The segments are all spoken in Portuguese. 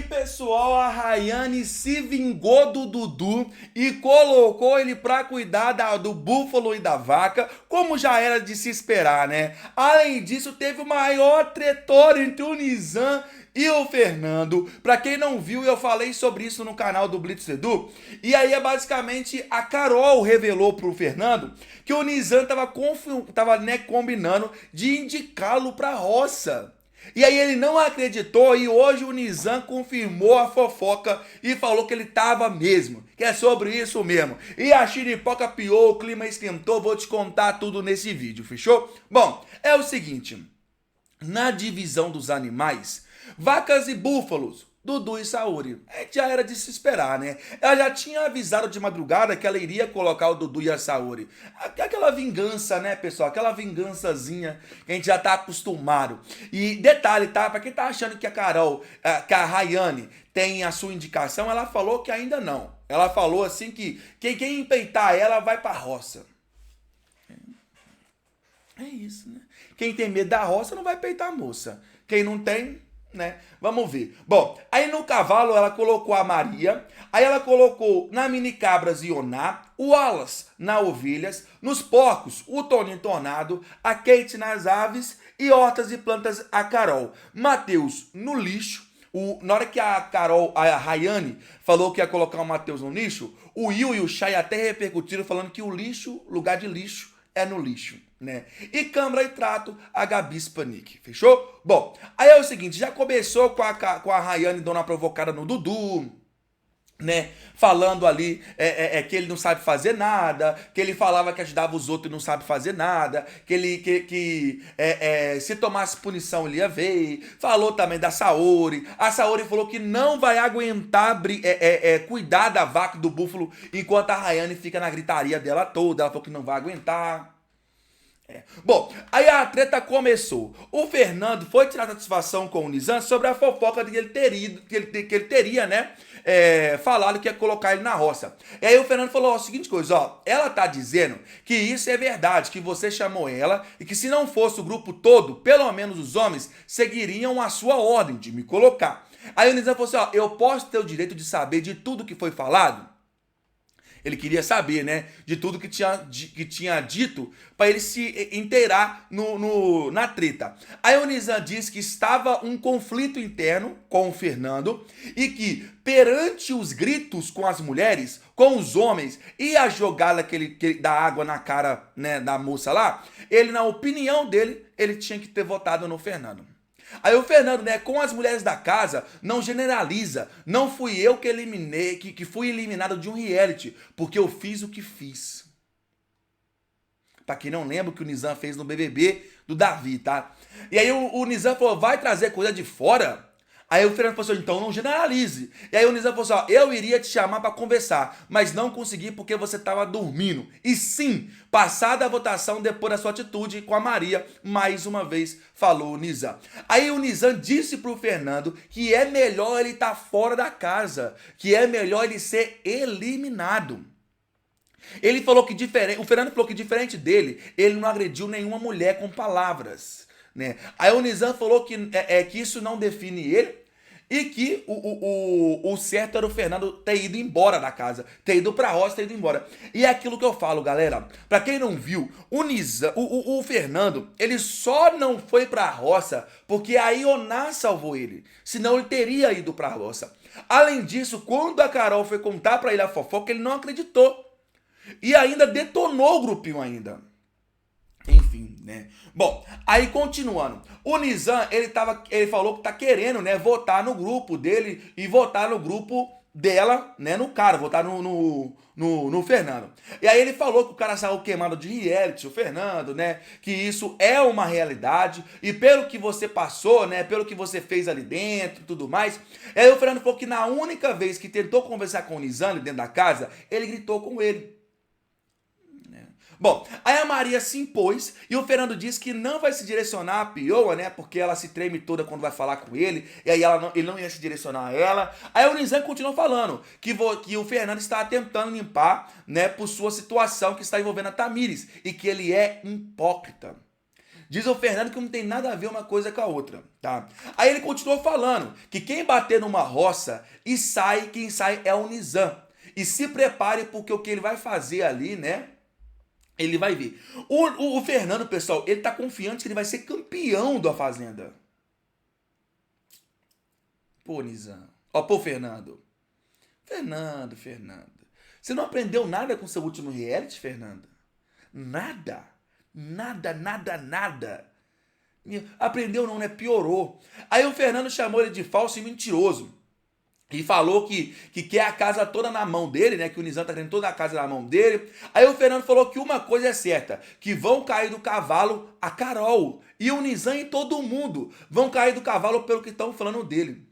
pessoal, a Rayane se vingou do Dudu e colocou ele pra cuidar do búfalo e da vaca, como já era de se esperar, né? Além disso, teve o maior tretor entre o Nizam e o Fernando. Pra quem não viu, eu falei sobre isso no canal do Blitz Edu. E aí é basicamente a Carol revelou pro Fernando que o Nizam tava combinando de indicá-lo pra roça. E aí ele não acreditou e hoje o Nizam confirmou a fofoca e falou que ele tava mesmo, que é sobre isso mesmo. E a chiripoca piou, o clima esquentou, vou te contar tudo nesse vídeo, fechou? Bom, é o seguinte, na divisão dos animais, vacas e búfalos, Dudu e Saori. Já era de se esperar, né? Ela já tinha avisado de madrugada que ela iria colocar o Dudu e a Saori. Aquela vingança, né, pessoal? Aquela vingançazinha que a gente já tá acostumado. E detalhe, tá? Pra quem tá achando que a Carol, que a Rayane tem a sua indicação, ela falou que ainda não. Ela falou assim que quem empeitar ela vai pra roça. É isso, né? Quem tem medo da roça não vai peitar a moça. Quem não tem, né? Vamos ver. Bom, aí no cavalo ela colocou a Maria, aí ela colocou na mini cabras Ioná, o Wallace na ovelhas, nos porcos o Toninho Tornado, a Kate nas aves e hortas e plantas a Carol. Matheus no lixo. Na hora que a Carol, a Rayane, falou que ia colocar o Matheus no lixo, o Will e o Chay até repercutiram falando que o lixo, lugar de lixo, é no lixo, né? E câmara e trato, a Gabi Spanik, fechou? Bom, aí é o seguinte, já começou com a Rayane dando uma provocada no Dudu, né? Falando ali que ele não sabe fazer nada, que ele falava que ajudava os outros e não sabe fazer nada, que se tomasse punição ele ia ver. Falou também da Saori. A Saori falou que não vai aguentar cuidar da vaca e do búfalo enquanto a Rayane fica na gritaria dela toda. Ela falou que não vai aguentar. Bom, aí a treta começou. O Fernando foi tirar satisfação com o Nizam sobre a fofoca que ele teria, né? Falado que ia colocar ele na roça. E aí o Fernando falou a seguinte coisa, ó. Ela tá dizendo que isso é verdade, que você chamou ela e que se não fosse o grupo todo, pelo menos os homens seguiriam a sua ordem de me colocar. Aí o Nizam falou assim, ó, eu posso ter o direito de saber de tudo que foi falado? Ele queria saber, né, de tudo que tinha dito para ele se inteirar na treta. Aí o Nizam disse que estava um conflito interno com o Fernando e que perante os gritos com as mulheres, com os homens e a jogada da água na cara, né, da moça lá, ele, na opinião dele, ele tinha que ter votado no Fernando. Aí o Fernando, né, com as mulheres da casa, não generaliza. Não fui eu que eliminei, que fui eliminado de um reality, porque eu fiz o que fiz. Pra quem não lembra o que o Nizam fez no BBB do Davi, tá? E aí o Nizam falou, vai trazer coisa de fora? Aí o Fernando falou assim, então não generalize. E aí o Nizam falou assim, ó, eu iria te chamar pra conversar, mas não consegui porque você tava dormindo. E sim, passada a votação depois da sua atitude com a Maria, mais uma vez falou o Nizam. Aí o Nizam disse pro Fernando que é melhor ele estar fora da casa, que é melhor ele ser eliminado. Ele falou que o Fernando falou que diferente dele, ele não agrediu nenhuma mulher com palavras. Né? Aí o Nizam falou que isso não define ele e que o certo era o Fernando ter ido embora da casa, ter ido pra roça, ter ido embora. E é aquilo que eu falo, galera. Pra quem não viu, o Fernando, ele só não foi pra roça porque a Ioná salvou ele. Senão ele teria ido pra roça. Além disso, quando a Carol foi contar pra ele a fofoca, ele não acreditou. E ainda detonou o grupinho ainda. Enfim, né? Bom, aí continuando. O Nizam, ele falou que tá querendo, né, votar no grupo dele e votar no grupo dela, né, no cara, votar no Fernando. E aí ele falou que o cara saiu queimado de reality, o Fernando, né, que isso é uma realidade e pelo que você passou, né, pelo que você fez ali dentro e tudo mais. E aí o Fernando falou que na única vez que tentou conversar com o Nizam ali dentro da casa, ele gritou com ele. Bom, aí a Maria se impôs e o Fernando disse que não vai se direcionar a Pioa, né? Porque ela se treme toda quando vai falar com ele. E aí ele não ia se direcionar a ela. Aí o Nizam continuou falando que o Fernando está tentando limpar, né? Por sua situação que está envolvendo a Tamires. E que ele é hipócrita. Diz o Fernando que não tem nada a ver uma coisa com a outra, tá? Aí ele continuou falando que quem bater numa roça e sai, quem sai é o Nizam. E se prepare porque o que ele vai fazer ali, né? Ele vai ver. O Fernando, pessoal, ele tá confiante que ele vai ser campeão da Fazenda. Pô, Nizam. Ó, pô, Fernando. Fernando. Você não aprendeu nada com seu último reality, Fernando? Nada. Nada. Aprendeu não, né? Piorou. Aí o Fernando chamou ele de falso e mentiroso. E falou que quer a casa toda na mão dele, né? Que o Nizam tá querendo toda a casa na mão dele. Aí o Fernando falou que uma coisa é certa, que vão cair do cavalo a Carol. E o Nizam e todo mundo vão cair do cavalo pelo que estão falando dele.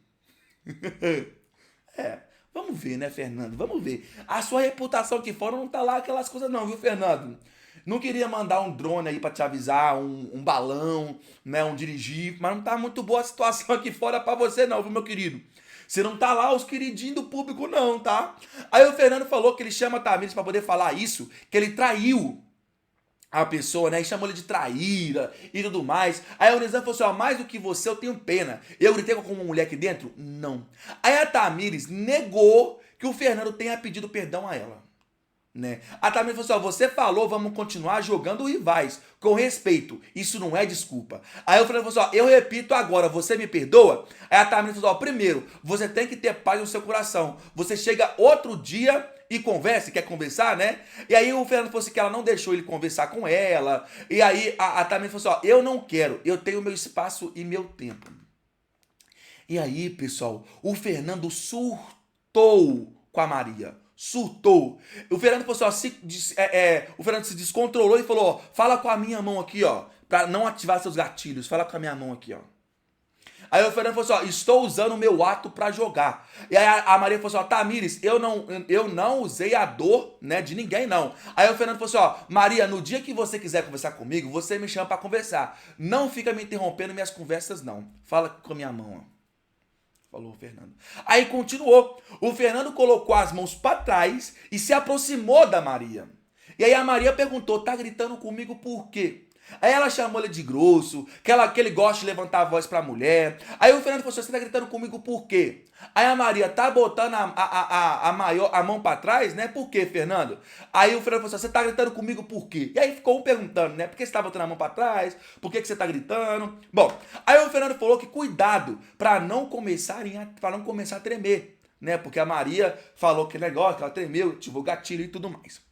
Vamos ver, né, Fernando? Vamos ver. A sua reputação aqui fora não tá lá aquelas coisas não, viu, Fernando? Não queria mandar um drone aí pra te avisar, um balão, né, um dirigir, mas não tá muito boa a situação aqui fora pra você não, viu, meu querido? Você não tá lá os queridinhos do público não, tá? Aí o Fernando falou que ele chama a Tamires pra poder falar isso, que ele traiu a pessoa, né? E chamou ele de traíra e tudo mais. Aí o Nizam falou assim, ó, mais do que você eu tenho pena. Eu gritei com uma mulher aqui dentro? Não. Aí a Tamires negou que o Fernando tenha pedido perdão a ela. Né? A Tamires falou assim, ó, você falou, vamos continuar jogando rivais, com respeito, isso não é desculpa. Aí o Fernando falou assim, ó, eu repito agora, você me perdoa? Aí a Tamires falou, ó, primeiro, você tem que ter paz no seu coração, você chega outro dia e conversa, quer conversar, né? E aí o Fernando falou assim que ela não deixou ele conversar com ela, e aí a Tamires falou assim, ó, eu não quero, eu tenho meu espaço e meu tempo. E aí, pessoal, o Fernando surtou com a Maria. Surtou. O Fernando falou assim, ó, o Fernando se descontrolou e falou, ó, fala com a minha mão aqui, ó, pra não ativar seus gatilhos, fala com a minha mão aqui, ó. Aí o Fernando falou assim, ó, estou usando o meu ato pra jogar. E aí a Maria falou assim, ó, Tamires, eu não usei a dor, né, de ninguém, não. Aí o Fernando falou assim, ó, Maria, no dia que você quiser conversar comigo, você me chama pra conversar. Não fica me interrompendo minhas conversas, não. Fala com a minha mão, ó. Falou o Fernando. Aí continuou. O Fernando colocou as mãos para trás e se aproximou da Maria. E aí a Maria perguntou, tá gritando comigo por quê? Aí ela chamou ele de grosso, que ele gosta de levantar a voz pra mulher. Aí o Fernando falou assim, você tá gritando comigo por quê? Aí a Maria tá botando a mão pra trás, né? Por quê, Fernando? Aí o Fernando falou assim, você tá gritando comigo por quê? E aí ficou um perguntando, né? Por que você tá botando a mão pra trás? Por que você tá gritando? Bom, aí o Fernando falou que cuidado pra não começar a tremer, né? Porque a Maria falou que negócio, que ela tremeu, ativou o gatilho e tudo mais.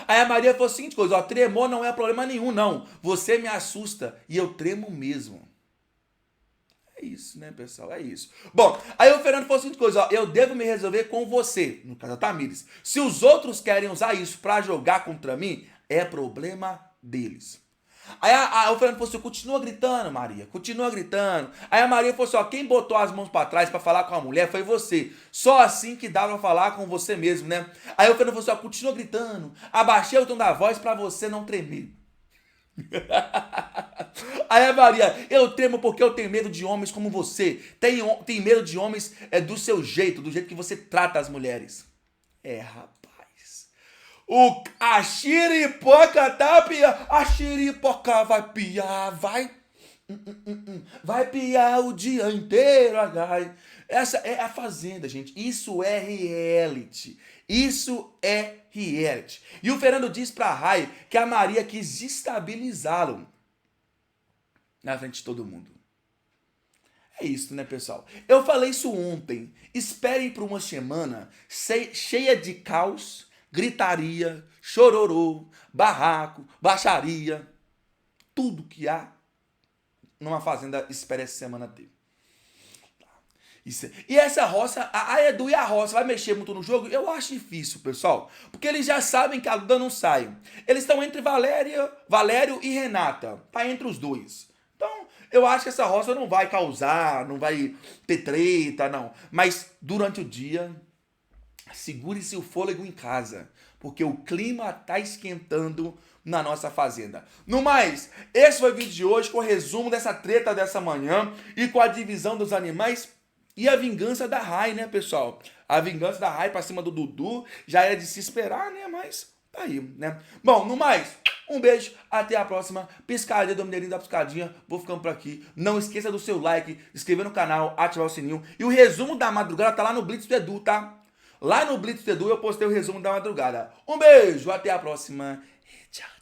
Aí a Maria falou a seguinte coisa, ó, tremor não é problema nenhum, não. Você me assusta e eu tremo mesmo. É isso, né, pessoal? É isso. Bom, aí o Fernando falou a seguinte coisa, ó, eu devo me resolver com você, no caso da Tamires. Se os outros querem usar isso pra jogar contra mim, é problema deles. Aí o Fernando falou assim, continua gritando, Maria, continua gritando. Aí a Maria falou assim, ó, quem botou as mãos pra trás pra falar com a mulher foi você. Só assim que dá pra falar com você mesmo, né? Aí o Fernando falou assim, ó, continua gritando. Abaixei o tom da voz pra você não tremer. Aí a Maria, eu tremo porque eu tenho medo de homens como você. Tem medo de homens do seu jeito, do jeito que você trata as mulheres. Rapaz. A xiripoca tá piar, a xiripoca vai piar, vai. Vai piar o dia inteiro, ai. Essa é a Fazenda, gente. Isso é reality. Isso é reality. E o Fernando diz pra Rai que a Maria quis desestabilizá-lo na frente de todo mundo. É isso, né, pessoal? Eu falei isso ontem. Esperem por uma semana cheia de caos, gritaria, chororô, barraco, baixaria, tudo que há numa fazenda, espera essa semana ter. E essa roça, a Edu e a roça vai mexer muito no jogo? Eu acho difícil, pessoal, porque eles já sabem que a Duda não sai. Eles estão entre Valério e Renata, tá entre os dois. Então, eu acho que essa roça não vai causar, não vai ter treta, não. Mas durante o dia, segure-se o fôlego em casa, porque o clima tá esquentando na nossa fazenda. No mais, esse foi o vídeo de hoje com o resumo dessa treta dessa manhã e com a divisão dos animais e a vingança da Rai, né, pessoal? A vingança da Rai pra cima do Dudu já era de se esperar, né, mas Tá aí, né? Bom, no mais, um beijo, até a próxima. Piscadinha do Mineirinho da Piscadinha. Vou ficando por aqui. Não esqueça do seu like, inscrever no canal, ativar o sininho. E o resumo da madrugada tá lá no Blitz do Edu, tá? Lá no Blitz do Edu eu postei o resumo da madrugada. Um beijo, até a próxima. Tchau.